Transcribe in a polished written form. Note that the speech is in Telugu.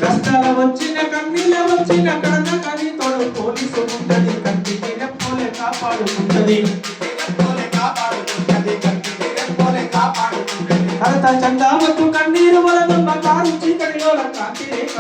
కష్టాల వచ్చిన కన్నీళ్ళ వచ్చిన కడత కని తోడు పోలీసు ఉంటది కంటికి రెప్పోలే కాపాడుకుంటది భరత చందావత్తు కన్నీరు వలదమ్మ కారు చీకటిలో కాంతి రేఖ